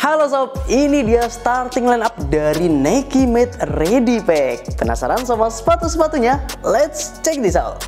Halo sob, ini dia starting line up dari Nike Made Ready Pack. Penasaran sama sepatu-sepatunya? Let's check this out.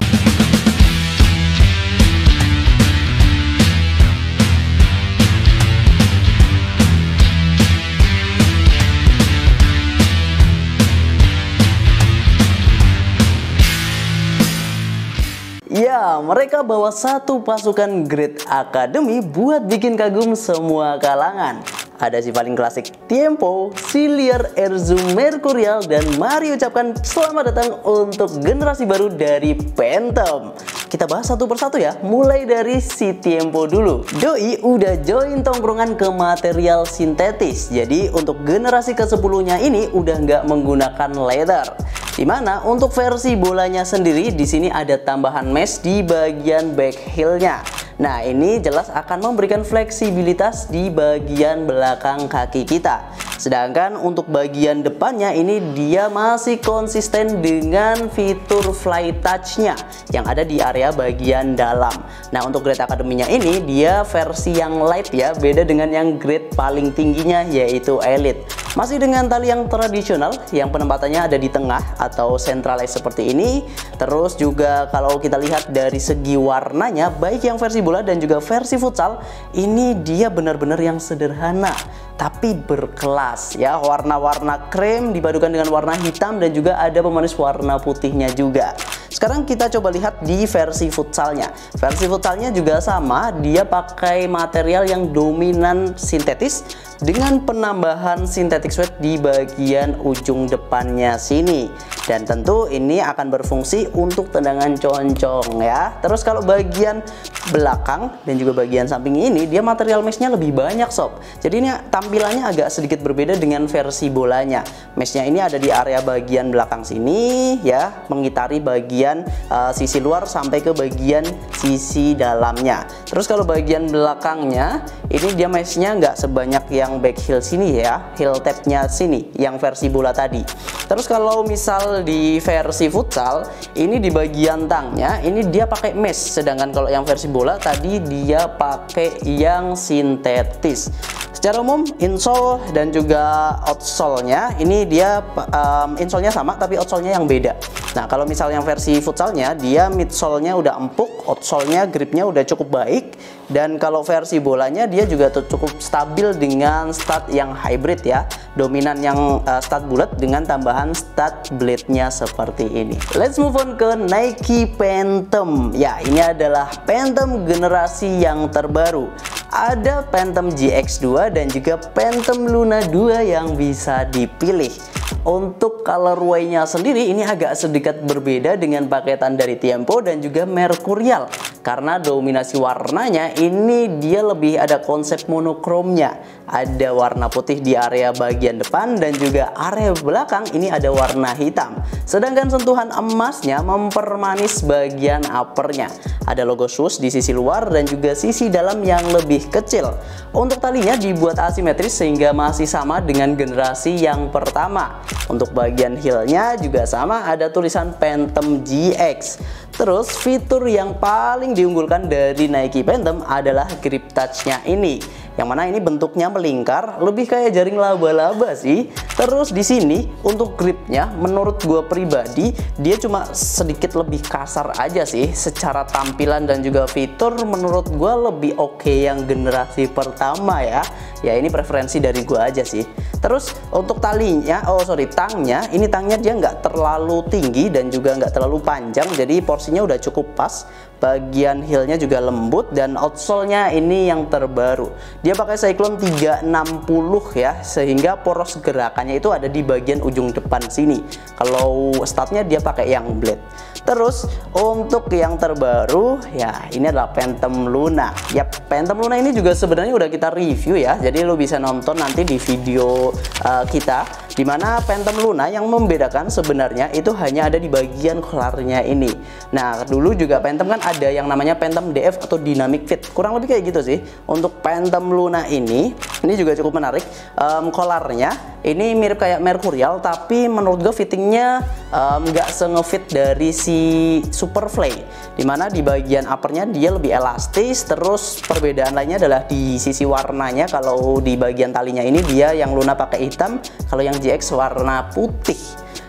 Ya, mereka bawa satu pasukan Great Academy buat bikin kagum semua kalangan. Ada si paling klasik Tiempo, si liar Air Zoom Mercurial, dan mari ucapkan selamat datang untuk generasi baru dari Phantom. Kita bahas satu persatu ya, mulai dari si Tiempo dulu. Doi udah join tongkrongan ke material sintetis, jadi untuk generasi ke-10-nya ini udah nggak menggunakan leather. Dimana untuk versi bolanya sendiri di sini ada tambahan mesh di bagian back heel-nya. Nah, ini jelas akan memberikan fleksibilitas di bagian belakang kaki kita. Sedangkan untuk bagian depannya ini dia masih konsisten dengan fitur fly touch-nya yang ada di area bagian dalam. Nah, untuk Great Academy-nya ini dia versi yang light ya, beda dengan yang grade paling tingginya yaitu Elite. Masih dengan tali yang tradisional yang penempatannya ada di tengah atau centralized seperti ini. Terus juga kalau kita lihat dari segi warnanya, baik yang versi bola dan juga versi futsal, ini dia benar-benar yang sederhana tapi berkelas ya. Warna-warna krem dipadukan dengan warna hitam dan juga ada pemanis warna putihnya juga. Sekarang kita coba lihat di versi futsalnya. Versi futsalnya juga sama, dia pakai material yang dominan sintetis dengan penambahan synthetic sweat di bagian ujung depannya sini. Dan tentu ini akan berfungsi untuk tendangan concong ya. Terus kalau bagian belakang dan juga bagian samping ini dia material meshnya lebih banyak sob. Jadi ini tampilannya agak sedikit berbeda dengan versi bolanya. Meshnya ini ada di area bagian belakang sini ya, mengitari bagian sisi luar sampai ke bagian sisi dalamnya. Terus kalau bagian belakangnya ini dia meshnya nggak sebanyak yang back heel sini ya, heel tab-nya sini yang versi bola tadi. Terus kalau misal di versi futsal ini di bagian tangnya ini dia pakai mesh, sedangkan kalau yang versi bola tadi dia pakai yang sintetis. Secara umum insole dan juga outsole-nya ini dia insole-nya sama tapi outsole-nya yang beda. Nah, kalau misal yang versi futsalnya dia midsole-nya udah empuk, outsole-nya gripnya udah cukup baik, dan kalau versi bolanya dia juga cukup stabil dengan stud yang hybrid ya. Dominan yang stud bulat dengan tambahan stud blade-nya seperti ini. Let's move on ke Nike Phantom. Ya, ini adalah Phantom generasi yang terbaru. Ada Phantom GX2 dan juga Phantom Luna 2 yang bisa dipilih. Untuk colorway-nya sendiri ini agak sedikit berbeda dengan paketan dari Tiempo dan juga Mercurial. Karena dominasi warnanya ini dia lebih ada konsep monokromnya. Ada warna putih di area bagian depan dan juga area belakang ini ada warna hitam. Sedangkan sentuhan emasnya mempermanis bagian uppernya. Ada logo swoosh di sisi luar dan juga sisi dalam yang lebih kecil. Untuk talinya dibuat asimetris sehingga masih sama dengan generasi yang pertama. Untuk bagian heelnya juga sama, ada tulisan Phantom GX. Terus fitur yang paling diunggulkan dari Nike Phantom adalah grip touch-nya ini, yang mana ini bentuknya melingkar, lebih kayak jaring laba-laba sih. Terus di sini untuk gripnya menurut gue pribadi dia cuma sedikit lebih kasar aja sih. Secara tampilan dan juga fitur menurut gue lebih oke yang generasi pertama ya. Ya ini preferensi dari gue aja sih. Terus untuk talinya, tangnya, ini tangnya dia nggak terlalu tinggi dan juga nggak terlalu panjang, jadi porsinya udah cukup pas. Bagian heelnya juga lembut dan outsole-nya ini yang terbaru. Dia pakai Cyclone 360 ya, sehingga poros gerakannya itu ada di bagian ujung depan sini. Kalau studnya dia pakai yang blade. Terus untuk yang terbaru ya ini adalah Phantom Luna. Yap, Phantom Luna ini juga sebenarnya udah kita review ya. Jadi lo bisa nonton nanti di video kita Dimana Phantom Luna yang membedakan sebenarnya itu hanya ada di bagian collarnya ini. Nah, dulu juga Phantom kan ada yang namanya Phantom DF atau Dynamic Fit, kurang lebih kayak gitu sih. Untuk Phantom Luna ini juga cukup menarik. Collarnya ini mirip kayak Mercurial, tapi menurut gue fittingnya nggak se-ngefit dari si Superfly, dimana di bagian uppernya dia lebih elastis. Terus perbedaan lainnya adalah di sisi warnanya. Kalau di bagian talinya ini dia yang Luna pakai hitam, kalau yang GX warna putih.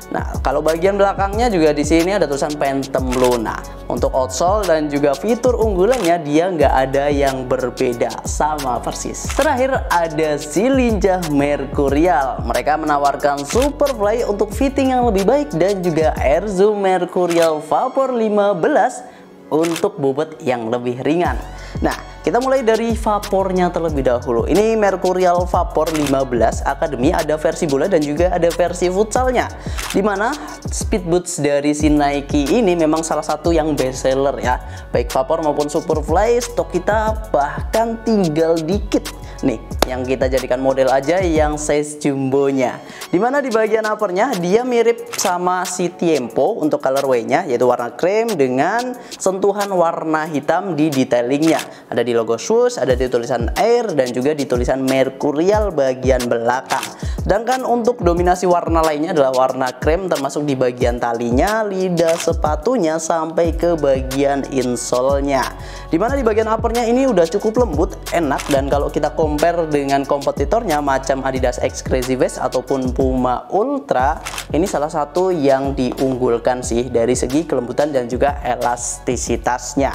Nah, kalau bagian belakangnya juga di sini ada tulisan Phantom Luna. Untuk outsole dan juga fitur unggulannya dia nggak ada yang berbeda, sama persis. Terakhir ada si lincah Mercurial. Mereka menawarkan Superfly untuk fitting yang lebih baik dan juga Air Zoom Mercurial Vapor 15 untuk bobot yang lebih ringan. Nah, kita mulai dari vapornya terlebih dahulu. Ini Mercurial Vapor 15 Academy, ada versi bola dan juga ada versi futsalnya. Dimana speed boots dari si Nike ini memang salah satu yang best seller ya. Baik Vapor maupun Superfly, stok kita bahkan tinggal dikit. Nih, yang kita jadikan model aja yang size jumbonya. Dimana di bagian uppernya dia mirip sama si Tiempo untuk colorway-nya, yaitu warna krem dengan sentuhan warna hitam di detailingnya. Ada di logo swoosh, ada di tulisan Air, dan juga di tulisan Mercurial bagian belakang. Sedangkan untuk dominasi warna lainnya adalah warna krem, termasuk di bagian talinya, lidah sepatunya, sampai ke bagian insole-nya. Dimana di bagian uppernya ini udah cukup lembut, enak, dan kalau kita compare dengan kompetitornya macam Adidas X Crazy Vest ataupun Puma Ultra, ini salah satu yang diunggulkan sih dari segi kelembutan dan juga elastisitasnya.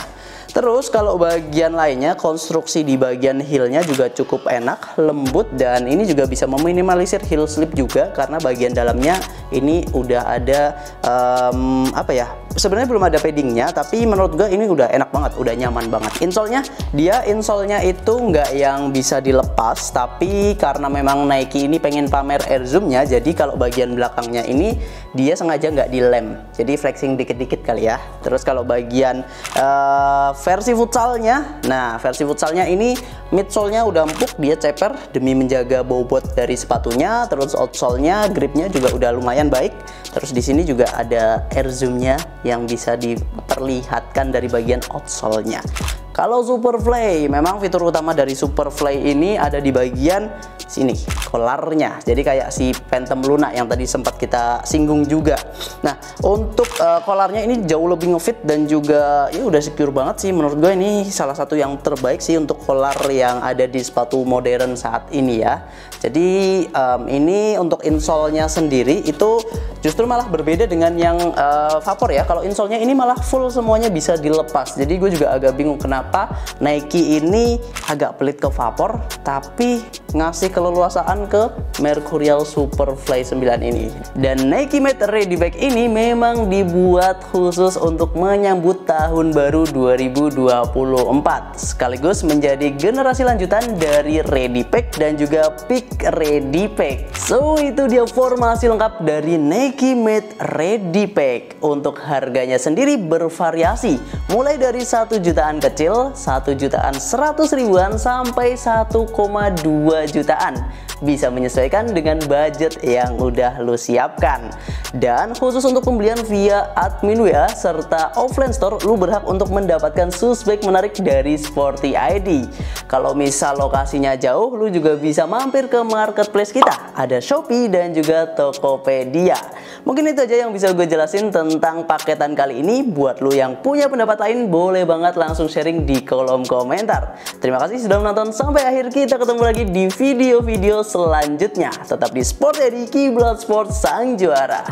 Terus kalau bagian lainnya, konstruksi di bagian heelnya juga cukup enak, lembut, dan ini juga bisa meminimalisir heel slip juga karena bagian dalamnya ini udah ada apa ya, sebenarnya belum ada paddingnya, tapi menurut gue ini udah enak banget, udah nyaman banget. Insole-nya itu nggak yang bisa dilepas, tapi karena memang Nike ini pengen pamer Air Zoom-nya, jadi kalau bagian belakangnya ini dia sengaja nggak dilem, jadi flexing dikit-dikit kali ya. Terus kalau bagian versi futsalnya, nah versi futsalnya ini midsole-nya udah empuk, dia ceper demi menjaga bobot dari sepatunya. Terus outsole-nya, gripnya juga udah lumayan baik. Terus di sini juga ada Air Zoom-nya yang bisa diperlihatkan dari bagian outsole-nya. Kalau Superfly, memang fitur utama dari Superfly ini ada di bagian sini, collarnya. Jadi kayak si Phantom Luna yang tadi sempat kita singgung juga. Nah, untuk collarnya ini jauh lebih ngefit dan juga ya udah secure banget sih. Menurut gue ini salah satu yang terbaik sih untuk collar yang ada di sepatu modern saat ini ya. Jadi ini untuk insole-nya sendiri itu justru malah berbeda dengan yang Vapor ya. Kalau insole-nya ini malah full semuanya bisa dilepas. Jadi gue juga agak bingung kenapa Nike ini agak pelit ke Vapor tapi ngasih keleluasaan ke Mercurial Superfly 9 ini. Dan Nike Made Ready Pack ini memang dibuat khusus untuk menyambut tahun baru 2024, sekaligus menjadi generasi lanjutan dari Ready Pack dan juga Peak Ready Pack. So itu dia formasi lengkap dari Nike Made Ready Pack. Untuk harganya sendiri bervariasi, mulai dari 1 jutaan kecil, 1 jutaan 100 ribuan, sampai 1,2 jutaan. Bisa menyesuaikan dengan budget yang udah lu siapkan. Dan khusus untuk pembelian via admin WA serta offline store, lu berhak untuk mendapatkan suspek menarik dari Sporty ID. Kalau misal lokasinya jauh, lu juga bisa mampir ke marketplace kita, ada Shopee dan juga Tokopedia. Mungkin itu aja yang bisa gue jelasin tentang paketan kali ini. Buat lu yang punya pendapat lain, boleh banget langsung sharing di kolom komentar. Terima kasih sudah menonton sampai akhir. Kita ketemu lagi di video-video selanjutnya. Tetap di Sport Eddy, Kiblat Sport sang juara.